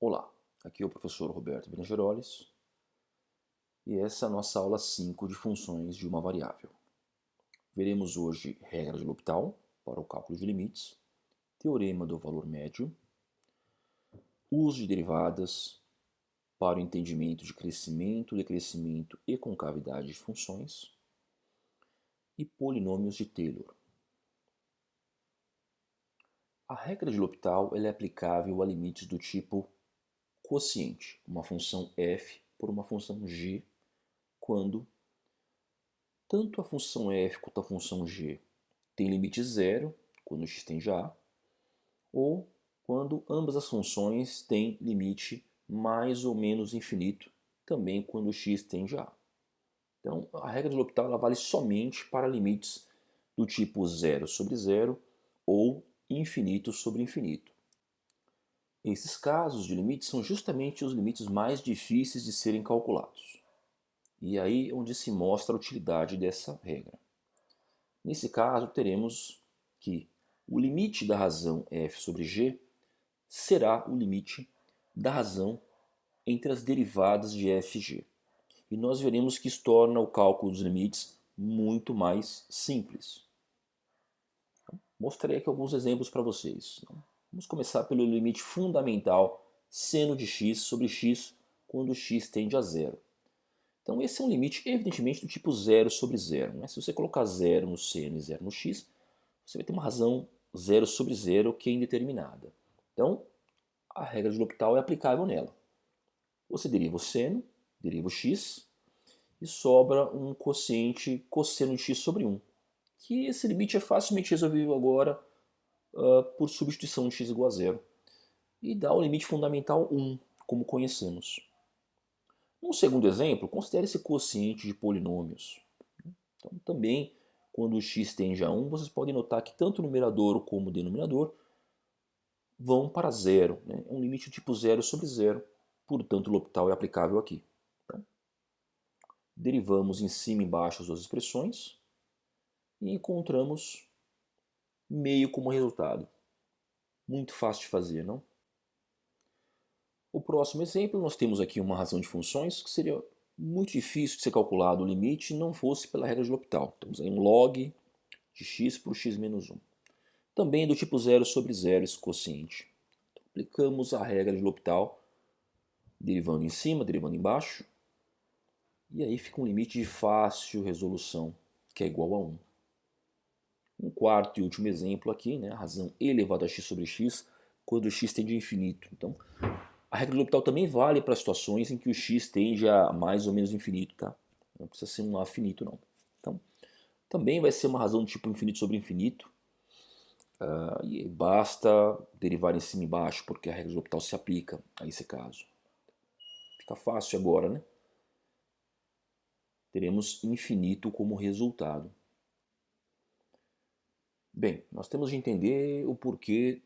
Olá, aqui é o professor Roberto Benegeroles e essa é a nossa aula 5 de funções de uma variável. Veremos hoje regra de L'Hopital para o cálculo de limites, teorema do valor médio, uso de derivadas para o entendimento de crescimento, decrescimento e concavidade de funções e polinômios de Taylor. A regra de L'Hopital é aplicável a limites do tipo quociente, uma função f por uma função g, quando tanto a função f quanto a função g tem limite zero, quando x tende a A, ou quando ambas as funções têm limite mais ou menos infinito, também quando x tende a A. Então, a regra de L'Hopital ela vale somente para limites do tipo zero sobre zero ou infinito sobre infinito. Esses casos de limites são justamente os limites mais difíceis de serem calculados. E aí é onde se mostra a utilidade dessa regra. Nesse caso, teremos que o limite da razão f sobre g será o limite da razão entre as derivadas de f e g. E nós veremos que isso torna o cálculo dos limites muito mais simples. Mostrarei aqui alguns exemplos para vocês. Vamos começar pelo limite fundamental seno de x sobre x quando x tende a zero. Então esse é um limite evidentemente do tipo zero sobre zero. Né? Se você colocar zero no seno e zero no x, você vai ter uma razão zero sobre zero que é indeterminada. Então a regra de L'Hopital é aplicável nela. Você deriva o seno, deriva o x, e sobra um quociente cosseno de x sobre 1. Que esse limite é facilmente resolvível agora por substituição de x igual a zero. E dá o limite fundamental 1, como conhecemos. Um segundo exemplo, considere esse quociente de polinômios. Então, também, quando o x tende a 1, vocês podem notar que tanto o numerador como o denominador vão para zero. Né? É um limite tipo zero sobre zero. Portanto, o L'Hopital é aplicável aqui. Então, derivamos em cima e embaixo as duas expressões e encontramos meio como resultado. Muito fácil de fazer, não? O próximo exemplo, nós temos aqui uma razão de funções que seria muito difícil de ser calculado o limite se não fosse pela regra de L'Hopital. Temos aí um log de x por x menos 1. Também do tipo zero sobre zero esse quociente. Então, aplicamos a regra de L'Hopital, derivando em cima, derivando embaixo, e aí fica um limite de fácil resolução, que é igual a 1. Um quarto e último exemplo aqui, né, a razão elevada a x sobre x, quando x tende a infinito. Então, a regra de L'Hopital também vale para situações em que o x tende a mais ou menos infinito, tá? Não precisa ser um A finito, não. Então, também vai ser uma razão do tipo infinito sobre infinito, e basta derivar em cima e embaixo, porque a regra de L'Hopital se aplica a esse caso. Fica fácil agora, né? Teremos infinito como resultado. Bem, nós temos de entender o porquê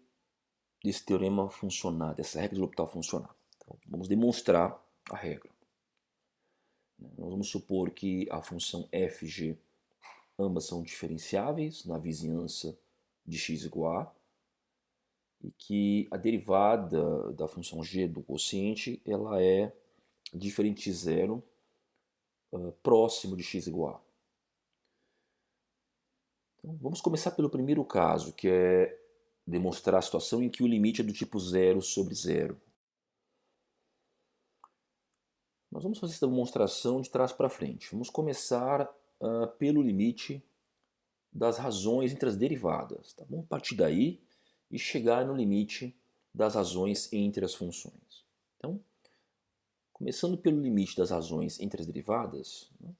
desse teorema funcionar, dessa regra de L'Hopital funcionar. Então, vamos demonstrar a regra. Nós vamos supor que a função fg, ambas são diferenciáveis na vizinhança de x igual a, e que a derivada da função g do quociente ela é diferente de zero, próximo de x igual a. Então, vamos começar pelo primeiro caso, que é demonstrar a situação em que o limite é do tipo zero sobre zero. Nós vamos fazer essa demonstração de trás para frente. Vamos começar pelo limite das razões entre as derivadas. Tá? Vamos partir daí e chegar no limite das razões entre as funções. Então, começando pelo limite das razões entre as derivadas, né,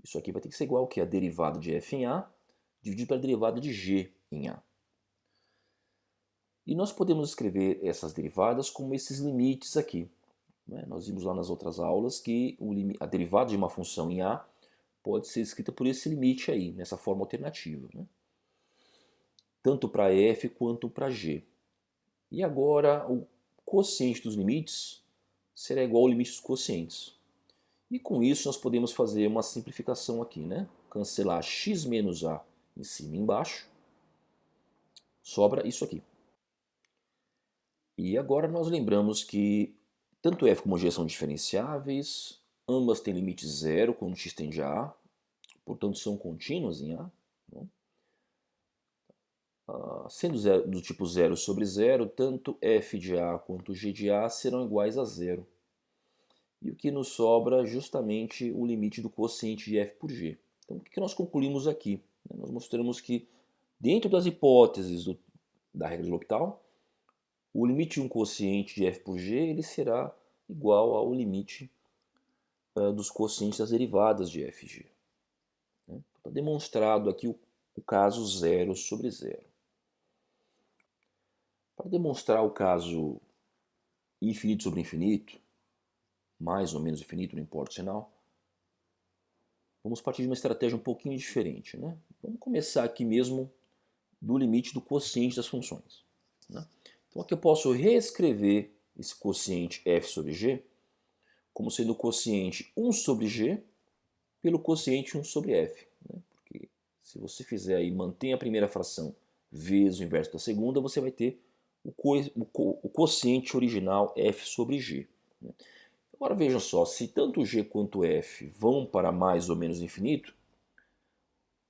isso aqui vai ter que ser igual a derivada de f em A dividido pela derivada de g em A. E nós podemos escrever essas derivadas como esses limites aqui. Né? Nós vimos lá nas outras aulas que a derivada de uma função em A pode ser escrita por esse limite aí, nessa forma alternativa. Né? Tanto para f quanto para g. E agora o quociente dos limites será igual ao limite dos quocientes. E com isso nós podemos fazer uma simplificação aqui, né? Cancelar x menos a em cima e embaixo. Sobra isso aqui. E agora nós lembramos que tanto f como g são diferenciáveis, ambas têm limite zero quando x tende a A, portanto são contínuas em A. Né? Sendo do tipo 0 sobre 0, tanto f de A quanto g de A serão iguais a zero. E o que nos sobra é justamente o limite do quociente de f por g. Então o que nós concluímos aqui? Nós mostramos que dentro das hipóteses da regra de L'Hopital, o limite de um quociente de f por g ele será igual ao limite dos quocientes das derivadas de f e g. Está demonstrado aqui o caso 0 sobre 0. Para demonstrar o caso infinito sobre infinito, mais ou menos infinito, não importa o sinal, vamos partir de uma estratégia um pouquinho diferente. Né? Vamos começar aqui mesmo do limite do quociente das funções. Né? Então aqui eu posso reescrever esse quociente f sobre g como sendo o quociente 1 sobre g pelo quociente 1 sobre f. Né? Porque se você fizer aí, mantém a primeira fração vezes o inverso da segunda, você vai ter o quociente original f sobre g. Né? Agora vejam só, se tanto g quanto f vão para mais ou menos infinito,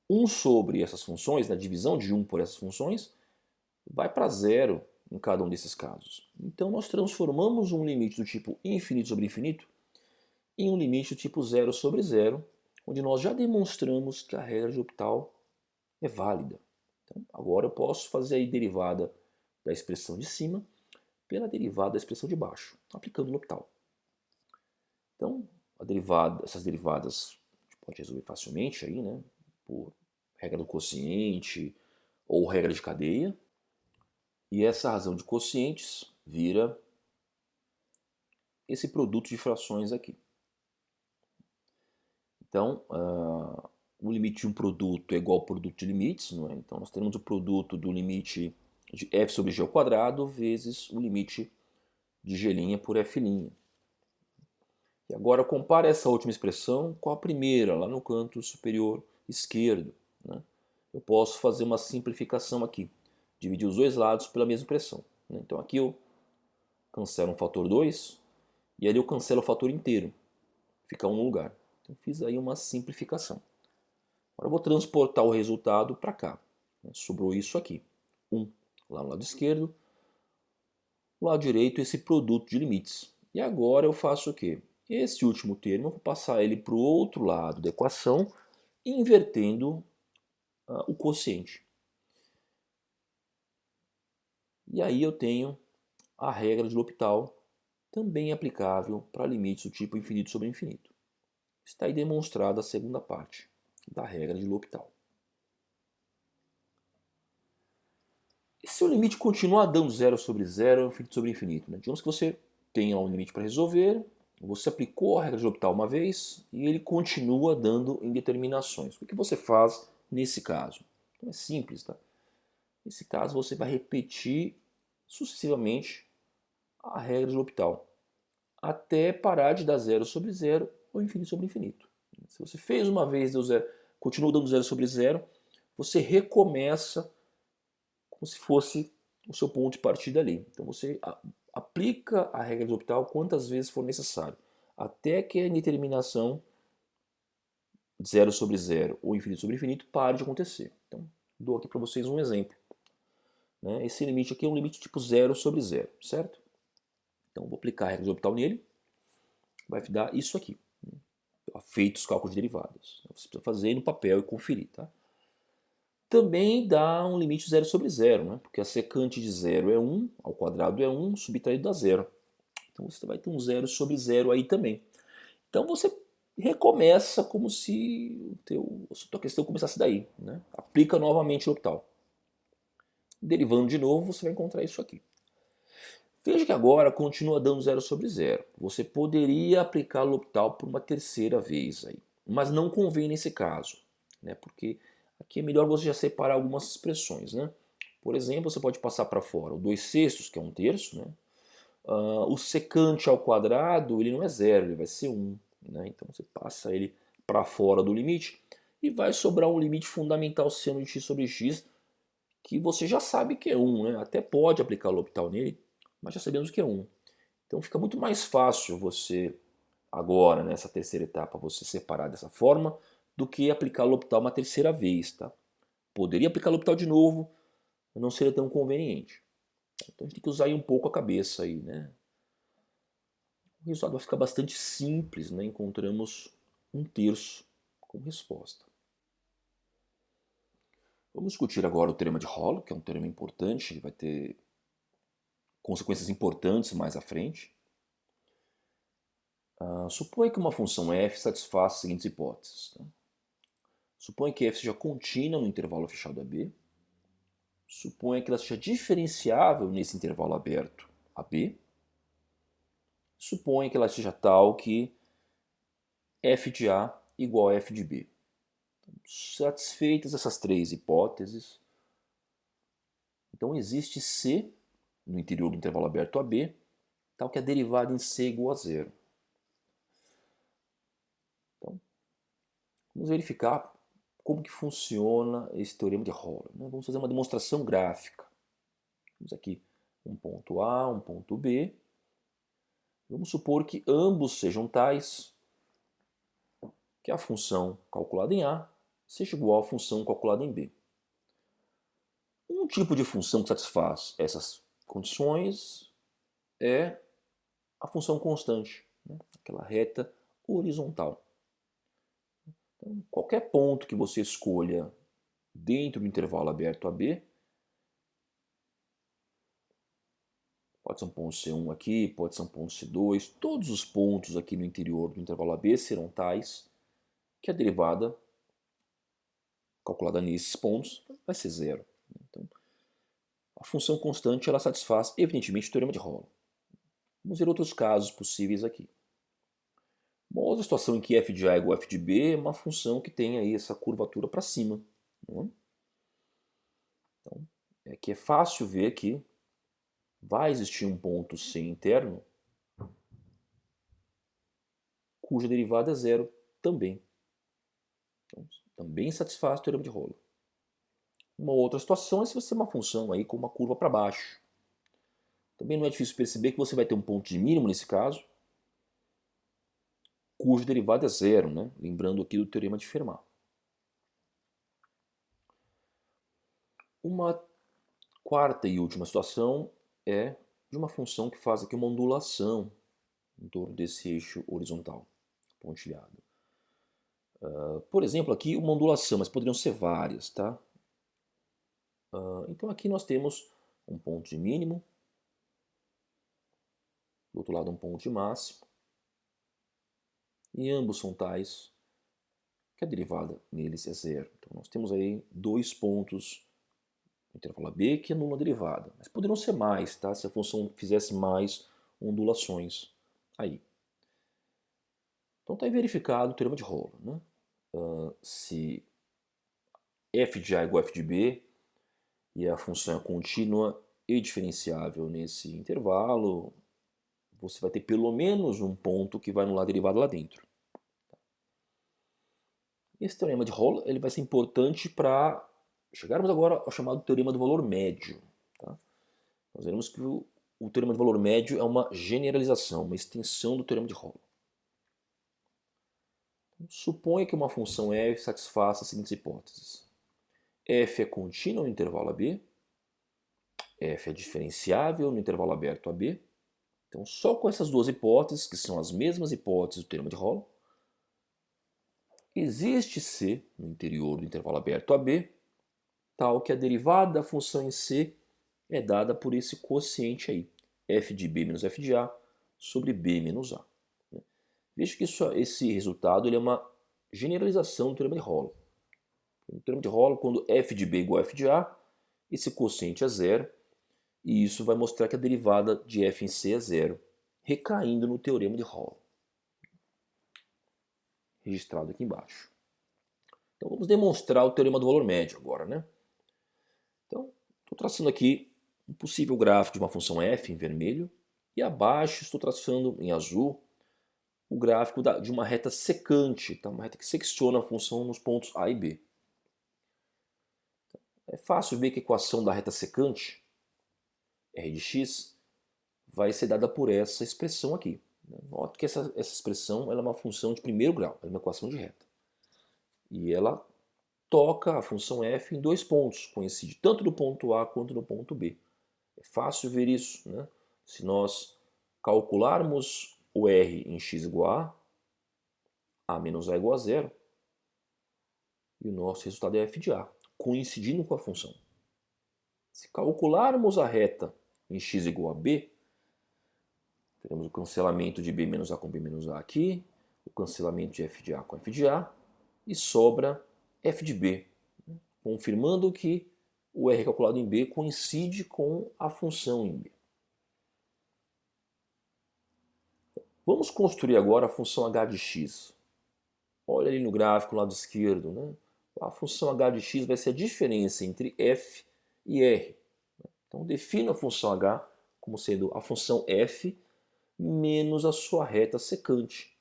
1 sobre essas funções, a divisão de 1 por essas funções, vai para zero em cada um desses casos. Então nós transformamos um limite do tipo infinito sobre infinito em um limite do tipo 0 sobre 0, onde nós já demonstramos que a regra de L'Hopital é válida. Então, agora eu posso fazer a derivada da expressão de cima pela derivada da expressão de baixo, aplicando L'Hopital. Então, essas derivadas a gente pode resolver facilmente aí, né, por regra do quociente ou regra de cadeia. E essa razão de quocientes vira esse produto de frações aqui. Então, o limite de um produto é igual ao produto de limites, não é? Então nós temos o produto do limite de f sobre g ao quadrado vezes o limite de g' por f'. E agora compare essa última expressão com a primeira, lá no canto superior esquerdo. Né? Eu posso fazer uma simplificação aqui, dividir os dois lados pela mesma expressão. Né? Então aqui eu cancelo um fator 2 e ali eu cancelo o fator inteiro, fica 1 no lugar. Então fiz aí uma simplificação. Agora eu vou transportar o resultado para cá. Sobrou isso aqui. 1 lá no lado esquerdo. No lado direito, esse produto de limites. E agora eu faço o quê? Esse último termo, eu vou passar ele para o outro lado da equação, invertendo o quociente. E aí eu tenho a regra de L'Hopital, também aplicável para limites do tipo infinito sobre infinito. Está aí demonstrada a segunda parte da regra de L'Hopital. E se o limite continuar dando 0 sobre 0, infinito sobre infinito? Né? Digamos que você tenha um limite para resolver, você aplicou a regra de L'Hopital uma vez e ele continua dando indeterminações. O que você faz nesse caso? Então é simples, tá? Nesse caso você vai repetir sucessivamente a regra de L'Hopital até parar de dar 0 sobre 0 ou infinito sobre infinito. Se você fez uma vez, deu 0, continua dando 0 sobre 0, você recomeça como se fosse o seu ponto de partida ali. Então você aplica a regra de L'Hopital quantas vezes for necessário, até que a indeterminação 0 sobre 0 ou infinito sobre infinito pare de acontecer. Então, dou aqui para vocês um exemplo. Né? Esse limite aqui é um limite tipo 0 sobre 0, certo? Então, vou aplicar a regra de L'Hopital nele, vai dar isso aqui. Feitos os cálculos de derivadas. Você precisa fazer no papel e conferir, tá? Também dá um limite 0 sobre 0, né? Porque a secante de 0 é 1, ao quadrado é 1, subtraído dá 0. Então você vai ter um 0 sobre 0 aí também. Então você recomeça como se a sua questão começasse daí. Né? Aplica novamente o L'Hopital. Derivando de novo, você vai encontrar isso aqui. Veja que agora continua dando 0 sobre 0. Você poderia aplicar o L'Hopital por uma terceira vez, aí, mas não convém nesse caso, né? Porque aqui é melhor você já separar algumas expressões. Né? Por exemplo, você pode passar para fora o 2/6, que é 1/3. Né? O secante ao quadrado ele não é 0, ele vai ser 1. Né? Então você passa ele para fora do limite e vai sobrar um limite fundamental seno de x sobre x, que você já sabe que é 1. Né? Até pode aplicar o L'Hopital nele, mas já sabemos que é 1. Então fica muito mais fácil você, agora, nessa terceira etapa, você separar dessa forma, do que aplicar L'Hopital uma terceira vez. Tá? Poderia aplicar L'Hopital de novo, mas não seria tão conveniente. Então a gente tem que usar aí um pouco a cabeça aí, né? O resultado vai ficar bastante simples, né? Encontramos 1/3 como resposta. Vamos discutir agora o teorema de Hollow, que é um teorema importante, ele vai ter consequências importantes mais à frente. Suponha que uma função f satisfaça as seguintes hipóteses. Tá? Suponha que f seja contínua no intervalo fechado AB. Suponha que ela seja diferenciável nesse intervalo aberto AB. Suponha que ela seja tal que f de A igual a f de B. Satisfeitas essas três hipóteses, então existe C no interior do intervalo aberto AB, tal que a derivada em C é igual a 0. Então, vamos verificar como que funciona esse teorema de Hollow. Vamos fazer uma demonstração gráfica. Temos aqui um ponto A, um ponto B. Vamos supor que ambos sejam tais que a função calculada em A seja igual à função calculada em B. Um tipo de função que satisfaz essas condições é a função constante, né? Aquela reta horizontal. Então, qualquer ponto que você escolha dentro do intervalo aberto AB, pode ser um ponto C1 aqui, pode ser um ponto C2, todos os pontos aqui no interior do intervalo AB serão tais que a derivada calculada nesses pontos vai ser 0. Então, a função constante ela satisfaz evidentemente o teorema de Hollow. Vamos ver outros casos possíveis aqui. Uma outra situação em que f de A é igual a f de B é uma função que tem aí essa curvatura para cima. Né? Então, aqui é fácil ver que vai existir um ponto C interno cuja derivada é 0 também. Então, também satisfaz o teorema de Hollow. Uma outra situação é se você tem uma função aí com uma curva para baixo. Também não é difícil perceber que você vai ter um ponto de mínimo nesse caso, cuja derivada é 0, né? Lembrando aqui do teorema de Fermat. Uma quarta e última situação é de uma função que faz aqui uma ondulação em torno desse eixo horizontal pontilhado. Por exemplo, aqui uma ondulação, mas poderiam ser várias, tá? Então aqui nós temos um ponto de mínimo, do outro lado um ponto de máximo, e ambos são tais que a derivada neles é 0. Então nós temos aí dois pontos no intervalo AB que anulam a derivada, mas poderiam ser mais, tá? Se a função fizesse mais ondulações aí. Então está aí verificado o teorema de Hollow, né? Se f de A é igual a f de B e a função é contínua e diferenciável nesse intervalo, você vai ter pelo menos um ponto que vai anular a derivada lá dentro. Esse teorema de Hollow ele vai ser importante para chegarmos agora ao chamado teorema do valor médio. Tá? Nós veremos que o teorema do valor médio é uma generalização, uma extensão do teorema de Hollow. Suponha que uma função f satisfaça as seguintes hipóteses. F é contínua no intervalo AB, f é diferenciável no intervalo aberto AB. Então, só com essas duas hipóteses, que são as mesmas hipóteses do teorema de Hollow, existe C no interior do intervalo aberto AB, tal que a derivada da função em C é dada por esse quociente aí, f de B menos f de A sobre B menos A. Veja que esse resultado ele é uma generalização do teorema de Hollow. No teorema de Hollow, quando f de B é igual a f de A, esse quociente é 0, e isso vai mostrar que a derivada de f em C é 0, recaindo no teorema de Hollow, registrado aqui embaixo. Então vamos demonstrar o teorema do valor médio agora, né? Então, estou traçando aqui um possível gráfico de uma função f em vermelho, e abaixo estou traçando em azul o gráfico de uma reta secante, tá? Uma reta que secciona a função nos pontos A e B. É fácil ver que a equação da reta secante, r de x, vai ser dada por essa expressão aqui. Note que essa expressão ela é uma função de primeiro grau, ela é uma equação de reta. E ela toca a função f em dois pontos, coincide tanto no ponto A quanto no ponto B. É fácil ver isso, né? Se nós calcularmos o r em x igual a menos a igual a zero, e o nosso resultado é f de a, coincidindo com a função. Se calcularmos a reta em x igual a b, teremos o cancelamento de b menos a com b menos a aqui, o cancelamento de f de a com f de a, e sobra f de b, confirmando que o r calculado em b coincide com a função em b. Vamos construir agora a função h de x. Olha ali no gráfico, no lado esquerdo, né? A função h de x vai ser a diferença entre f e r. Então, defino a função h como sendo a função f menos a sua reta secante,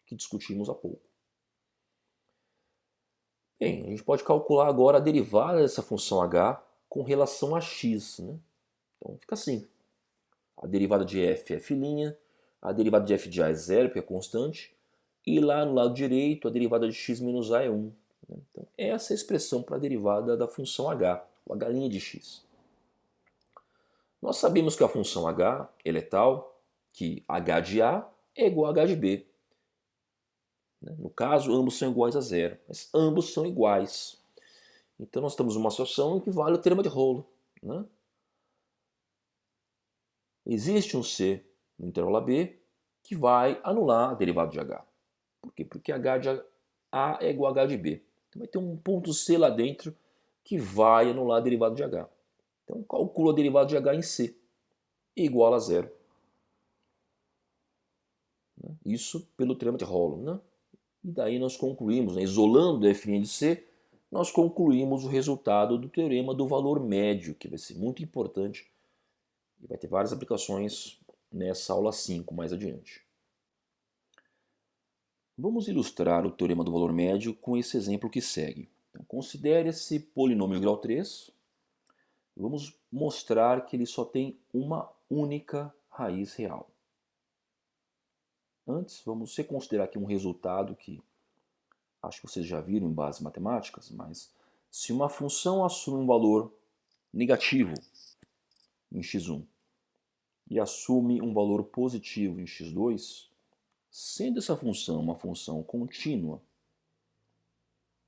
que discutimos há pouco. Bem, a gente pode calcular agora a derivada dessa função h com relação a x. Né? Então, fica assim. A derivada de f é f', a derivada de f de a é zero, porque é constante, e lá no lado direito a derivada de x menos a é 1. Então, essa é a expressão para a derivada da função h, o h' de x. Nós sabemos que a função h ela é tal que h de a é igual a h de b. No caso, ambos são iguais a zero, mas ambos são iguais. Então nós temos uma situação em que vale o teorema de Rolo. Né? Existe um c no intervalo AB que vai anular a derivada de h. Por quê? Porque h de a é igual a h de b. Então vai ter um ponto c lá dentro que vai anular a derivada de h. Então calculo a derivada de h em c igual a zero. Isso pelo teorema de Rolo. Né? E daí nós concluímos, né, isolando o f' de c, nós concluímos o resultado do teorema do valor médio, que vai ser muito importante e vai ter várias aplicações nessa aula 5 mais adiante. Vamos ilustrar o teorema do valor médio com esse exemplo que segue. Então, considere esse polinômio de grau 3. Vamos mostrar que ele só tem uma única raiz real. Antes, vamos reconsiderar aqui um resultado que acho que vocês já viram em bases matemáticas, mas se uma função assume um valor negativo em x1 e assume um valor positivo em x2, sendo essa função uma função contínua,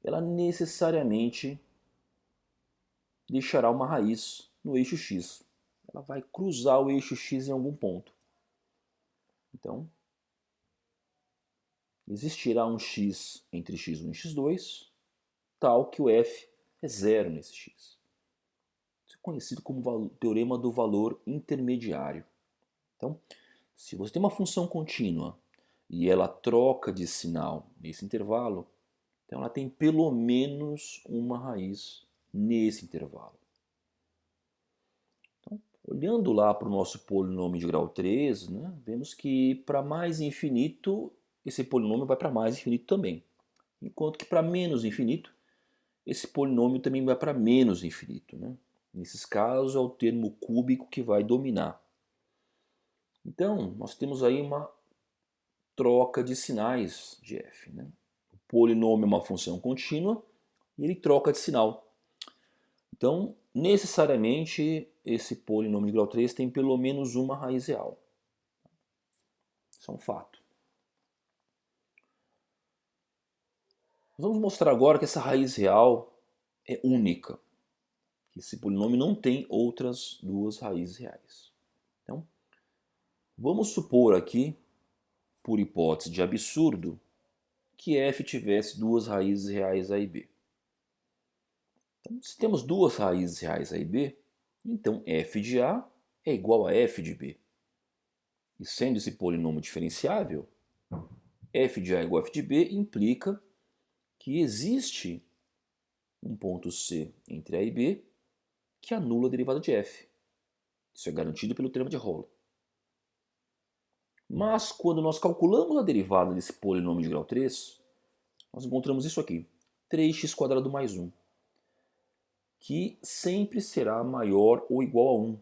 ela necessariamente deixará uma raiz no eixo x. Ela vai cruzar o eixo x em algum ponto. Então, existirá um x entre x1 e x2, tal que o f é zero nesse x. Isso é conhecido como teorema do valor intermediário. Então, se você tem uma função contínua e ela troca de sinal nesse intervalo, então ela tem pelo menos uma raiz nesse intervalo. Então, olhando lá para o nosso polinômio de grau 3, né, vemos que para mais infinito, esse polinômio vai para mais infinito também. Enquanto que para menos infinito, esse polinômio também vai para menos infinito. Né? Nesses casos, é o termo cúbico que vai dominar. Então, nós temos aí uma troca de sinais de f. Né? O polinômio é uma função contínua e ele troca de sinal. Então, necessariamente, esse polinômio de grau 3 tem pelo menos uma raiz real. Isso é um fato. Nós vamos mostrar agora que essa raiz real é única. Que esse polinômio não tem outras duas raízes reais. Então, vamos supor aqui, por hipótese de absurdo, que f tivesse duas raízes reais a e b. Então, se temos duas raízes reais a e b, então f de a é igual a f de b. E sendo esse polinômio diferenciável, f de a igual a f de b implica que existe um ponto C entre A e B que anula a derivada de f. Isso é garantido pelo teorema de Rolo. Mas quando nós calculamos a derivada desse polinômio de grau 3, nós encontramos isso aqui, 3x² mais 1, que sempre será maior ou igual a 1.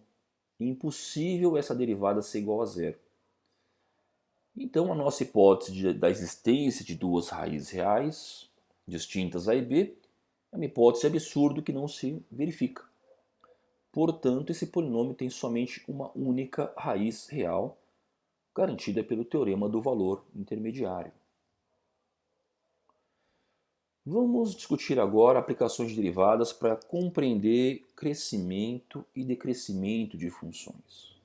impossível essa derivada ser igual a zero. Então, a nossa hipótese da existência de duas raízes reais, distintas A e B, é uma hipótese absurda que não se verifica. Portanto, esse polinômio tem somente uma única raiz real, garantida pelo teorema do valor intermediário. Vamos discutir agora aplicações de derivadas para compreender crescimento e decrescimento de funções.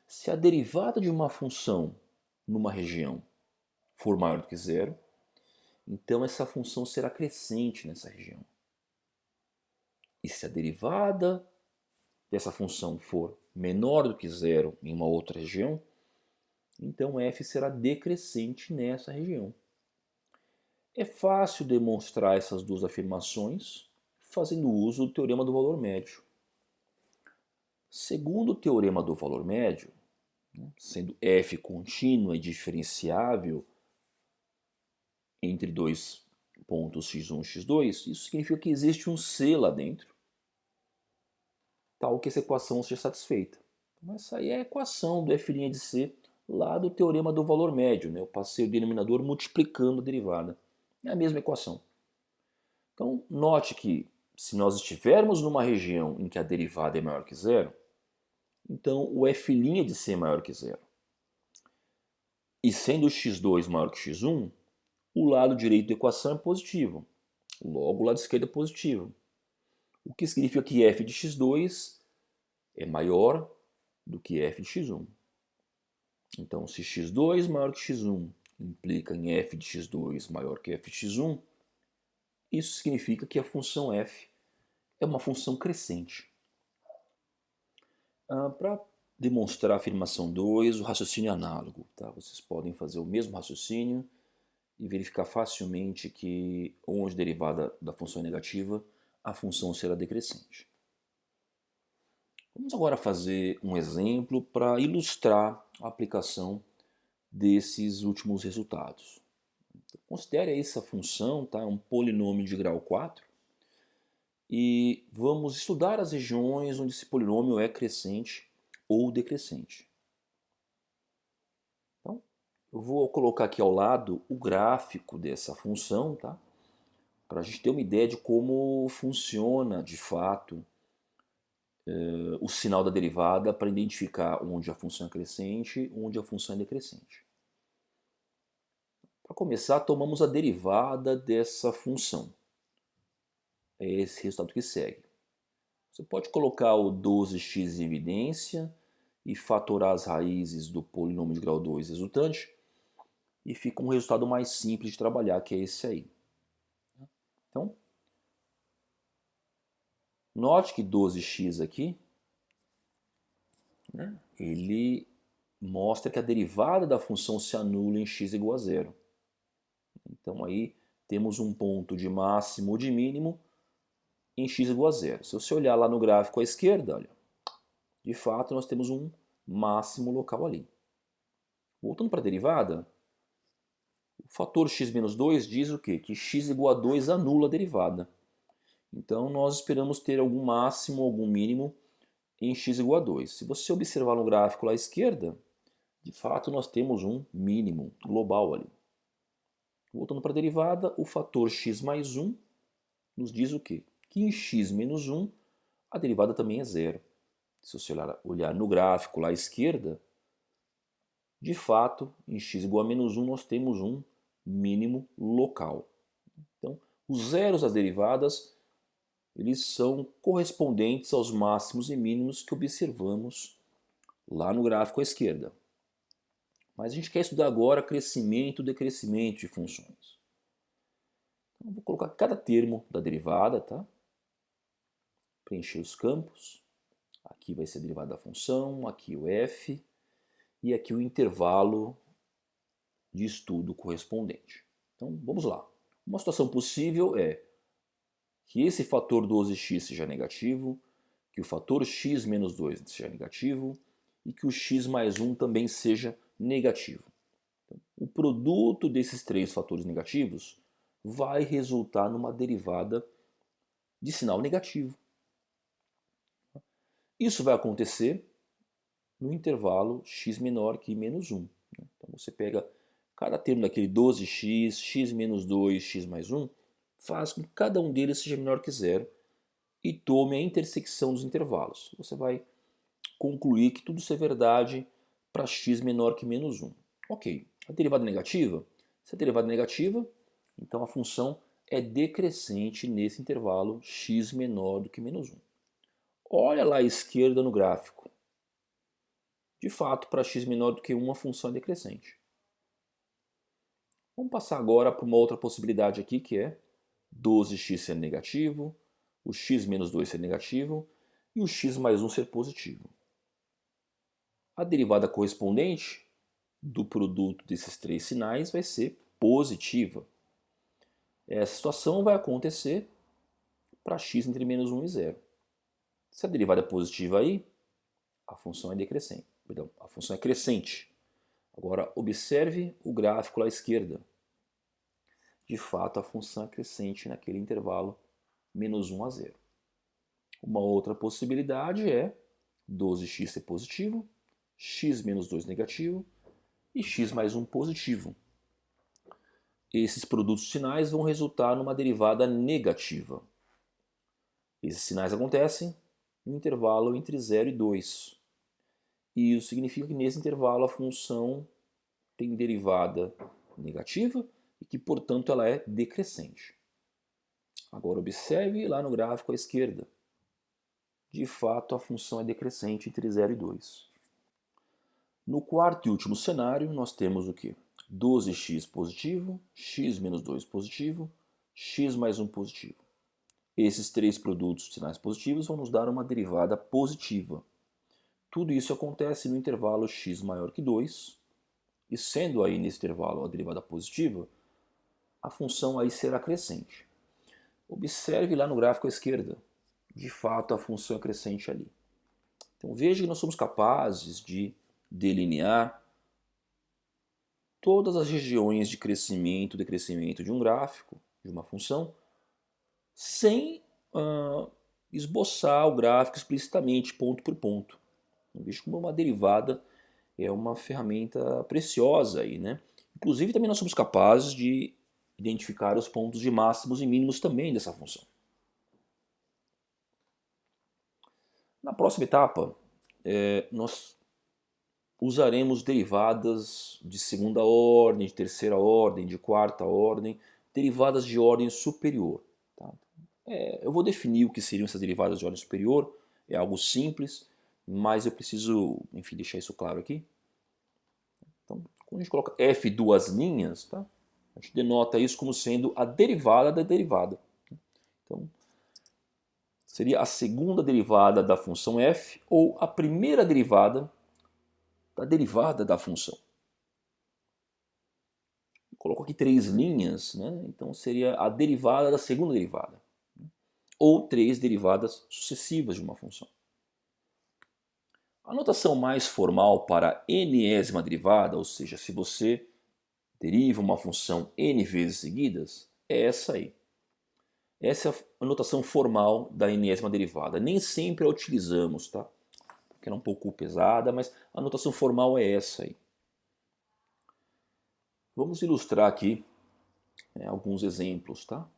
Se a derivada de uma função numa região for maior do que zero, então essa função será crescente nessa região. E se a derivada dessa função for menor do que zero em uma outra região, então f será decrescente nessa região. É fácil demonstrar essas duas afirmações fazendo uso do teorema do valor médio. Segundo o teorema do valor médio, sendo f contínua e diferenciável entre dois pontos x1 e x2, isso significa que existe um c lá dentro, tal que essa equação seja satisfeita. Então, essa aí é a equação do f' de c lá do teorema do valor médio. Eu passei o denominador multiplicando a derivada. É a mesma equação. Então, note que se nós estivermos numa região em que a derivada é maior que zero, então o f' de c é maior que zero. E sendo x2 maior que x1, o lado direito da equação é positivo. Logo, o lado esquerdo é positivo. O que significa que f de x2 é maior do que f de x1. Então, se x2 maior que x1 implica em f de x2 maior que f de x1, isso significa que a função f é uma função crescente. Para demonstrar a afirmação 2, o raciocínio é análogo. Tá? Vocês podem fazer o mesmo raciocínio e verificar facilmente que onde a derivada da função é negativa, a função será decrescente. Vamos agora fazer um exemplo para ilustrar a aplicação desses últimos resultados. Então, considere essa função, tá? É um polinômio de grau 4, e vamos estudar as regiões onde esse polinômio é crescente ou decrescente. Então, eu vou colocar aqui ao lado o gráfico dessa função, tá? Para a gente ter uma ideia de como funciona de fato o sinal da derivada para identificar onde a função é crescente e onde a função é decrescente. Para começar, tomamos a derivada dessa função. É esse resultado que segue. Você pode colocar o 12x em evidência e fatorar as raízes do polinômio de grau 2 resultante, e fica um resultado mais simples de trabalhar, que é esse aí. Então, note que 12x aqui, ele mostra que a derivada da função se anula em x igual a zero. Então aí temos um ponto de máximo ou de mínimo em x igual a zero. Se você olhar lá no gráfico à esquerda, olha, de fato nós temos um máximo local ali. Voltando para a derivada, o fator x menos 2 diz o quê? Que x igual a 2 anula a derivada. Então nós esperamos ter algum máximo, algum mínimo em x igual a 2. Se você observar no gráfico lá à esquerda, de fato nós temos um mínimo global ali. Voltando para a derivada, o fator x mais 1 nos diz o quê? Que em x menos 1 a derivada também é zero. Se você olhar no gráfico lá à esquerda, de fato, em x igual a menos 1 nós temos um mínimo local. Então, os zeros das derivadas eles são correspondentes aos máximos e mínimos que observamos lá no gráfico à esquerda. Mas a gente quer estudar agora crescimento e decrescimento de funções. Então, vou colocar cada termo da derivada, tá? Preencher os campos. Aqui vai ser a derivada da função, aqui o f, e aqui o intervalo de estudo correspondente. Então, vamos lá. Uma situação possível é que esse fator 12x seja negativo, que o fator x menos 2 seja negativo e que o x mais 1 também seja negativo. Então, o produto desses três fatores negativos vai resultar numa derivada de sinal negativo. Isso vai acontecer no intervalo x menor que menos 1. Então você pega cada termo daquele 12x, x menos 2, x mais 1, faz com que cada um deles seja menor que zero e tome a intersecção dos intervalos. Você vai concluir que tudo isso é verdade para x menor que menos 1. Ok, a derivada negativa? Se a derivada é negativa, então a função é decrescente nesse intervalo x menor do que menos 1. Olha lá à esquerda no gráfico. De fato, para x menor do que 1, a função é decrescente. Vamos passar agora para uma outra possibilidade aqui, que é 12x ser negativo, o x menos 2 ser negativo e o x mais 1 ser positivo. A derivada correspondente do produto desses três sinais vai ser positiva. Essa situação vai acontecer para x entre menos 1 e 0. Se a derivada é positiva aí, a função é decrescente. Perdão, a função é crescente. Agora observe o gráfico lá à esquerda. De fato, a função é crescente naquele intervalo menos 1 a 0. Uma outra possibilidade é 12x ser positivo, x menos 2 negativo e x mais 1 positivo. Esses produtos sinais vão resultar numa derivada negativa. Esses sinais acontecem no intervalo entre 0 e 2. E isso significa que nesse intervalo a função tem derivada negativa e que, portanto, ela é decrescente. Agora observe lá no gráfico à esquerda. De fato, a função é decrescente entre 0 e 2. No quarto e último cenário, nós temos o quê? 12x positivo, x menos 2 positivo, x mais 1 positivo. Esses três produtos de sinais positivos vão nos dar uma derivada positiva. Tudo isso acontece no intervalo x maior que 2, e sendo aí nesse intervalo a derivada positiva, a função aí será crescente. Observe lá no gráfico à esquerda. De fato, a função é crescente ali. Então veja que nós somos capazes de delinear todas as regiões de crescimento e decrescimento de um gráfico, de uma função, sem esboçar o gráfico explicitamente, ponto por ponto. Veja como uma derivada é uma ferramenta preciosa aí, né? Inclusive também nós somos capazes de identificar os pontos de máximos e mínimos também dessa função. Na próxima etapa, nós usaremos derivadas de segunda ordem, de terceira ordem, de quarta ordem, derivadas de ordem superior. Tá? Eu vou definir o que seriam essas derivadas de ordem superior, é algo simples, mas eu preciso, enfim, deixar isso claro aqui. Então, quando a gente coloca f duas linhas, tá? A gente denota isso como sendo a derivada da derivada. Então, seria a segunda derivada da função f ou a primeira derivada da derivada da função. Coloco aqui três linhas, né? Então seria a derivada da segunda derivada. Ou três derivadas sucessivas de uma função. A notação mais formal para a enésima derivada, ou seja, se você deriva uma função n vezes seguidas, é essa aí. Essa é a notação formal da enésima derivada. Nem sempre a utilizamos, tá? Porque ela é um pouco pesada, mas a notação formal é essa aí. Vamos ilustrar aqui alguns exemplos, tá?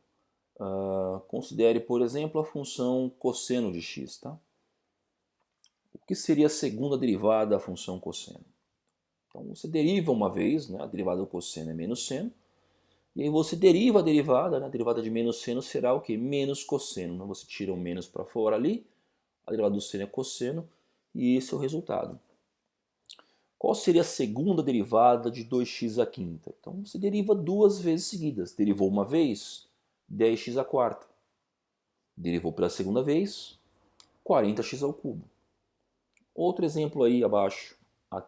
Considere, por exemplo, a função cosseno de x, tá? O que seria a segunda derivada da função cosseno? Então você deriva uma vez, né? A derivada do cosseno é menos seno, e aí você deriva a derivada, né? A derivada de menos seno será o quê? Menos cosseno. Então você tira o menos para fora ali, a derivada do seno é cosseno, e esse é o resultado. Qual seria a segunda derivada de 2x à quinta? Então você deriva duas vezes seguidas. Derivou uma vez, 10x à quarta. Derivou pela segunda vez, 40x ao cubo. Outro exemplo aí abaixo, a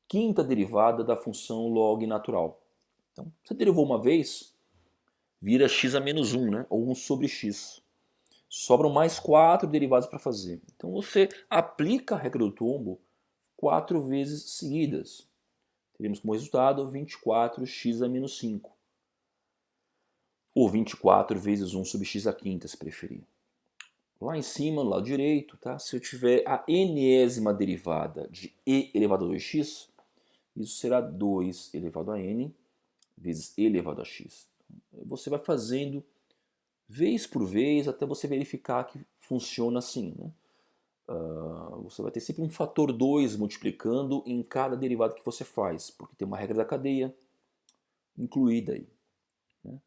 quinta derivada da função log natural. Então, você derivou uma vez, vira x a menos 1, né? Ou 1 sobre x. Sobram mais 4 derivadas para fazer. Então você aplica a regra do tombo 4 vezes seguidas. Teremos como resultado 24x a menos 5. Ou 24 vezes 1 sobre x à quinta, se preferir. Lá em cima, no lado direito, tá? Se eu tiver a enésima derivada de e elevado a 2x, isso será 2 elevado a n vezes e elevado a x. Você vai fazendo vez por vez até você verificar que funciona assim, né? Você vai ter sempre um fator 2 multiplicando em cada derivada que você faz, porque tem uma regra da cadeia incluída aí. Né?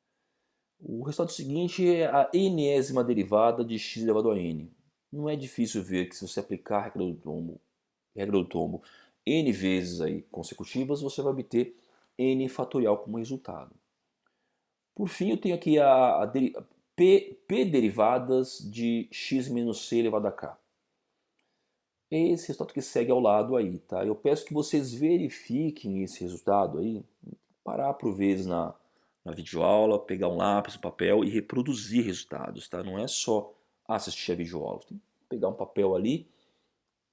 O resultado seguinte é a enésima derivada de x elevado a n. Não é difícil ver que se você aplicar a regra do tombo n vezes aí consecutivas, você vai obter n fatorial como resultado. Por fim, eu tenho aqui p derivadas de x menos c elevado a k. É esse resultado que segue ao lado aí, tá? Eu peço que vocês verifiquem esse resultado aí, parar por vezes na videoaula, pegar um lápis, um papel e reproduzir resultados, tá? Não é só assistir a videoaula, tem que pegar um papel ali,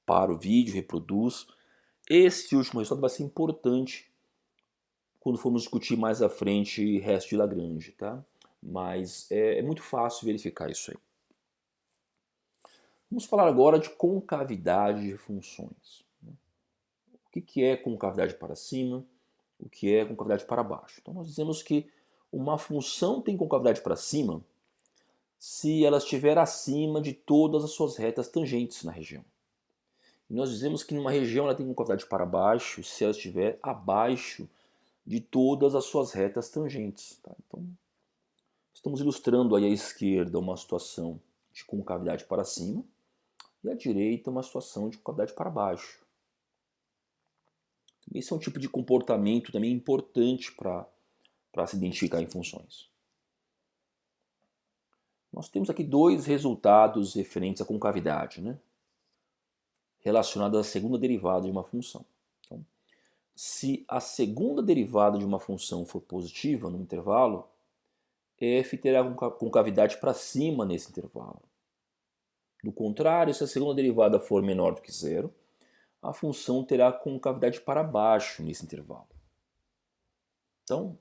para o vídeo, reproduz. Esse último resultado vai ser importante quando formos discutir mais à frente resto de Lagrange, tá? Mas é muito fácil verificar isso aí. Vamos falar agora de concavidade de funções. O que é concavidade para cima? O que é concavidade para baixo? Então nós dizemos que uma função tem concavidade para cima se ela estiver acima de todas as suas retas tangentes na região. E nós dizemos que numa região ela tem concavidade para baixo se ela estiver abaixo de todas as suas retas tangentes. Tá? Então, estamos ilustrando aí à esquerda uma situação de concavidade para cima e à direita uma situação de concavidade para baixo. Esse é um tipo de comportamento também importante para se identificar em funções. Nós temos aqui dois resultados referentes à concavidade, né? Relacionados à segunda derivada de uma função. Então, se a segunda derivada de uma função for positiva no intervalo, f terá concavidade para cima nesse intervalo. Do contrário, se a segunda derivada for menor do que zero, a função terá concavidade para baixo nesse intervalo. Então,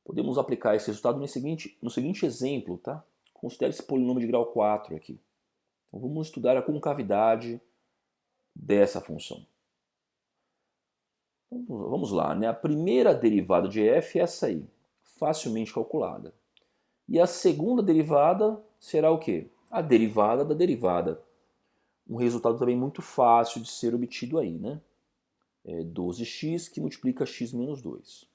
podemos aplicar esse resultado no seguinte exemplo, tá? Considere esse polinômio de grau 4 aqui. Então, vamos estudar a concavidade dessa função. Então, vamos lá, né? A primeira derivada de f é essa aí, facilmente calculada. E a segunda derivada será o quê? A derivada da derivada. Um resultado também muito fácil de ser obtido aí, né? É 12x que multiplica x menos 2.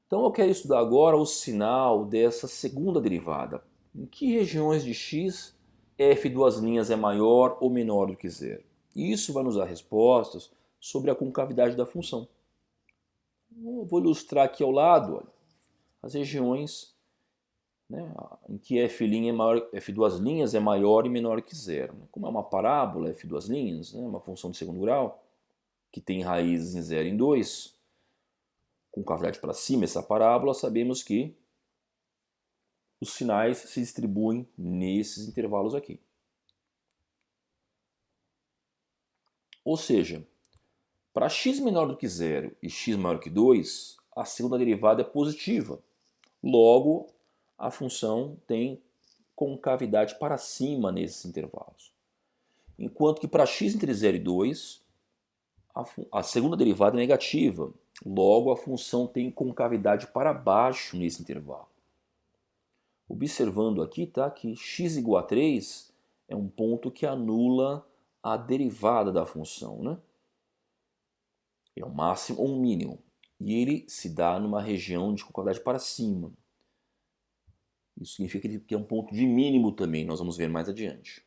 Então eu quero estudar agora o sinal dessa segunda derivada. Em que regiões de x f duas linhas é maior ou menor do que zero? Isso vai nos dar respostas sobre a concavidade da função. Eu vou ilustrar aqui ao lado, olha, as regiões, né, em que f duas linhas é maior e menor que zero. Como é uma parábola, f duas linhas, né, uma função de segundo grau, que tem raízes em 0 e em 2, com cavidade para cima essa parábola, sabemos que os sinais se distribuem nesses intervalos aqui. Ou seja, para x menor do que 0 e x maior que 2, a segunda derivada é positiva. Logo, a função tem concavidade para cima nesses intervalos. Enquanto que para x entre 0 e 2, a segunda derivada é negativa. Logo, a função tem concavidade para baixo nesse intervalo. Observando aqui, tá, que x igual a 3 é um ponto que anula a derivada da função, né? É um máximo ou um mínimo. E ele se dá numa região de concavidade para cima. Isso significa que é um ponto de mínimo também, nós vamos ver mais adiante.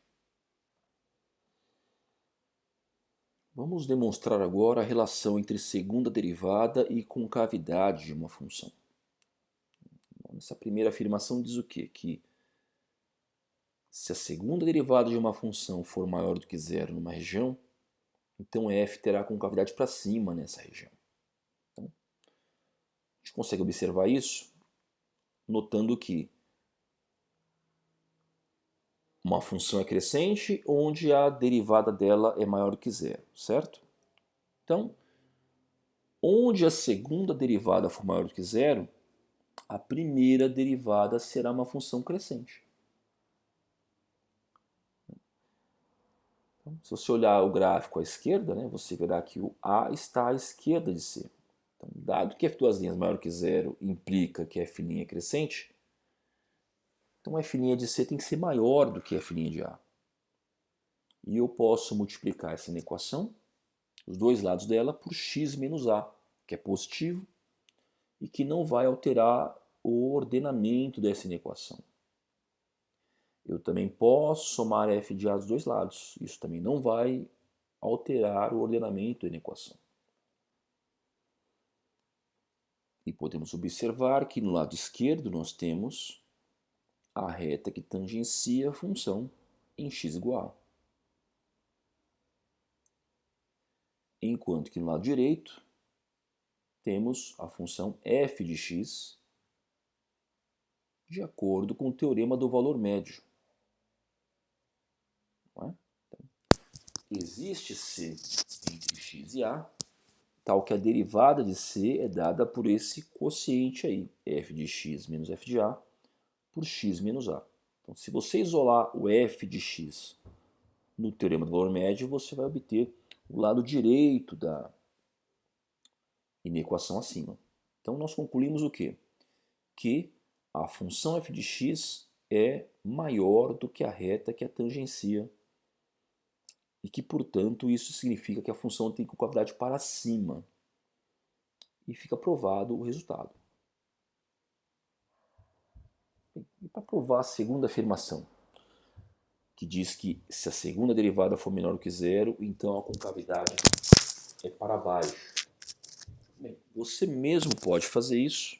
Vamos demonstrar agora a relação entre segunda derivada e concavidade de uma função. Essa primeira afirmação diz o quê? Que se a segunda derivada de uma função for maior do que zero numa região, então f terá concavidade para cima nessa região. Então, a gente consegue observar isso notando que uma função é crescente onde a derivada dela é maior do que zero, certo? Então, onde a segunda derivada for maior do que zero, a primeira derivada será uma função crescente. Então, se você olhar o gráfico à esquerda, né, você verá que o A está à esquerda de C. Então, dado que f duas linhas maior que zero implica que f' é crescente, então f' de C tem que ser maior do que f' de A. E eu posso multiplicar essa equação, os dois lados dela, por x menos A, que é positivo e que não vai alterar o ordenamento dessa equação. Eu também posso somar f de A dos dois lados. Isso também não vai alterar o ordenamento da equação. E podemos observar que no lado esquerdo nós temos a reta que tangencia a função em x igual a. Enquanto que no lado direito temos a função f de x de acordo com o teorema do valor médio. Não é? Então, existe C entre x e A, tal que a derivada de C é dada por esse quociente aí, f de x menos f de A, por x menos A. Então, se você isolar o f de x no teorema do valor médio, você vai obter o lado direito da equação acima. Então, nós concluímos o quê? Que a função f de x é maior do que a reta que a tangencia e que, portanto, isso significa que a função tem concavidade para cima. E fica provado o resultado. E para provar a segunda afirmação, que diz que se a segunda derivada for menor que zero, então a concavidade é para baixo. Bem, você mesmo pode fazer isso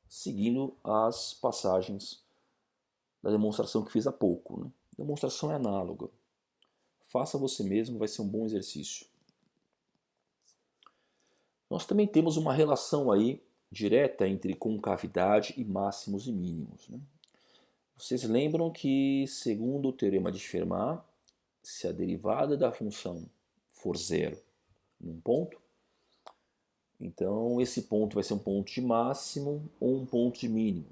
seguindo as passagens da demonstração que fiz há pouco. Né? A demonstração é análoga. Faça você mesmo, vai ser um bom exercício. Nós também temos uma relação aí direta entre concavidade e máximos e mínimos. Né? Vocês lembram que, segundo o teorema de Fermat, se a derivada da função for zero num ponto, então esse ponto vai ser um ponto de máximo ou um ponto de mínimo.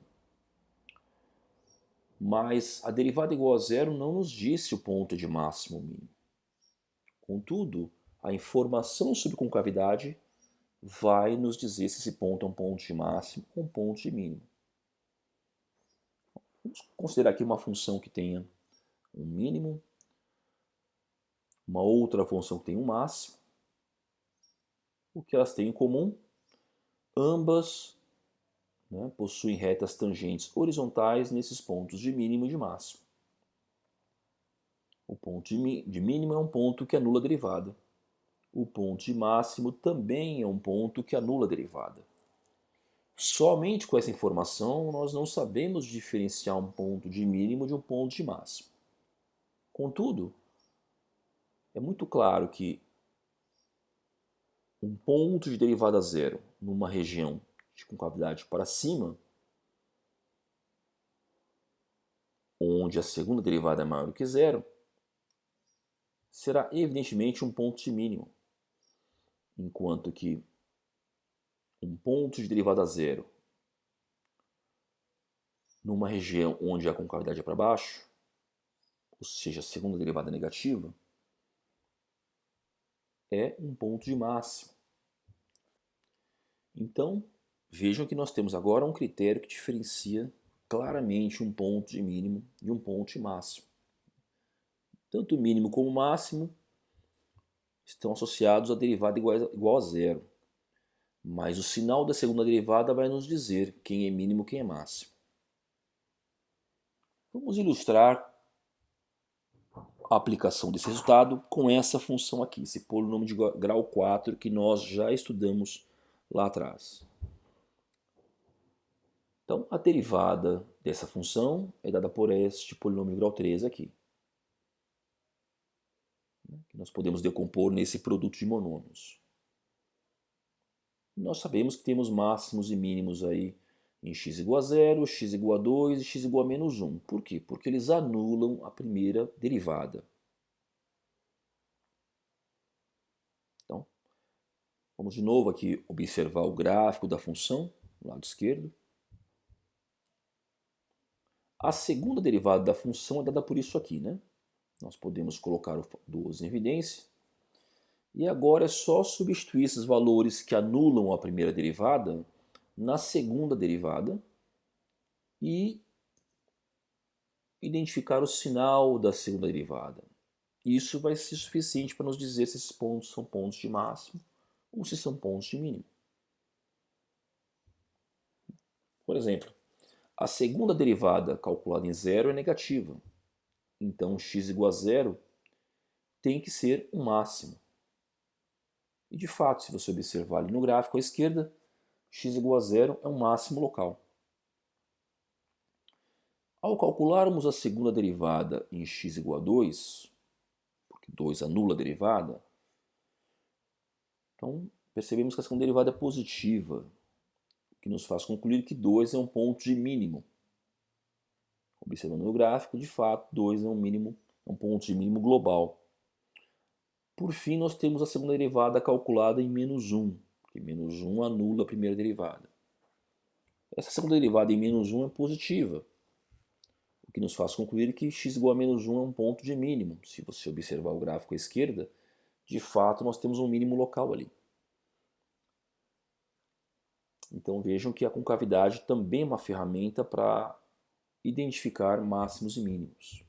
Mas a derivada igual a zero não nos disse o ponto de máximo ou mínimo. Contudo, a informação sobre concavidade vai nos dizer se esse ponto é um ponto de máximo ou um ponto de mínimo. Vamos considerar aqui uma função que tenha um mínimo, uma outra função que tenha um máximo. O que elas têm em comum? Ambas, né, possuem retas tangentes horizontais nesses pontos de mínimo e de máximo. O ponto de mínimo é um ponto que anula a derivada. O ponto de máximo também é um ponto que anula a derivada. Somente com essa informação nós não sabemos diferenciar um ponto de mínimo de um ponto de máximo. Contudo, é muito claro que um ponto de derivada zero numa região de concavidade para cima, onde a segunda derivada é maior do que zero, será evidentemente um ponto de mínimo, enquanto que um ponto de derivada zero numa região onde a concavidade é para baixo, ou seja, a segunda derivada negativa, é um ponto de máximo. Então, vejam que nós temos agora um critério que diferencia claramente um ponto de mínimo de um ponto de máximo. Tanto o mínimo como o máximo estão associados à derivada igual a zero. Mas o sinal da segunda derivada vai nos dizer quem é mínimo e quem é máximo. Vamos ilustrar a aplicação desse resultado com essa função aqui, esse polinômio de grau 4 que nós já estudamos lá atrás. Então, a derivada dessa função é dada por este polinômio de grau 3 aqui, que nós podemos decompor nesse produto de monômios. Nós sabemos que temos máximos e mínimos aí em x igual a 0, x igual a 2 e x igual a menos 1. Por quê? Porque eles anulam a primeira derivada. Então, vamos de novo aqui observar o gráfico da função, do lado esquerdo. A segunda derivada da função é dada por isso aqui, né? Nós podemos colocar o 12 em evidência. E agora é só substituir esses valores que anulam a primeira derivada na segunda derivada e identificar o sinal da segunda derivada. Isso vai ser suficiente para nos dizer se esses pontos são pontos de máximo ou se são pontos de mínimo. Por exemplo, a segunda derivada calculada em zero é negativa. Então, x igual a zero tem que ser um máximo. E de fato, se você observar ali no gráfico à esquerda, x igual a zero é um máximo local. Ao calcularmos a segunda derivada em x igual a 2, porque 2 anula a derivada, então percebemos que a segunda derivada é positiva, o que nos faz concluir que 2 é um ponto de mínimo. Observando no gráfico, de fato, 2 é um ponto de mínimo global. Por fim, nós temos a segunda derivada calculada em menos 1, porque menos 1 anula a primeira derivada. Essa segunda derivada em menos 1 é positiva, o que nos faz concluir que x igual a menos 1 é um ponto de mínimo. Se você observar o gráfico à esquerda, de fato nós temos um mínimo local ali. Então vejam que a concavidade também é uma ferramenta para identificar máximos e mínimos.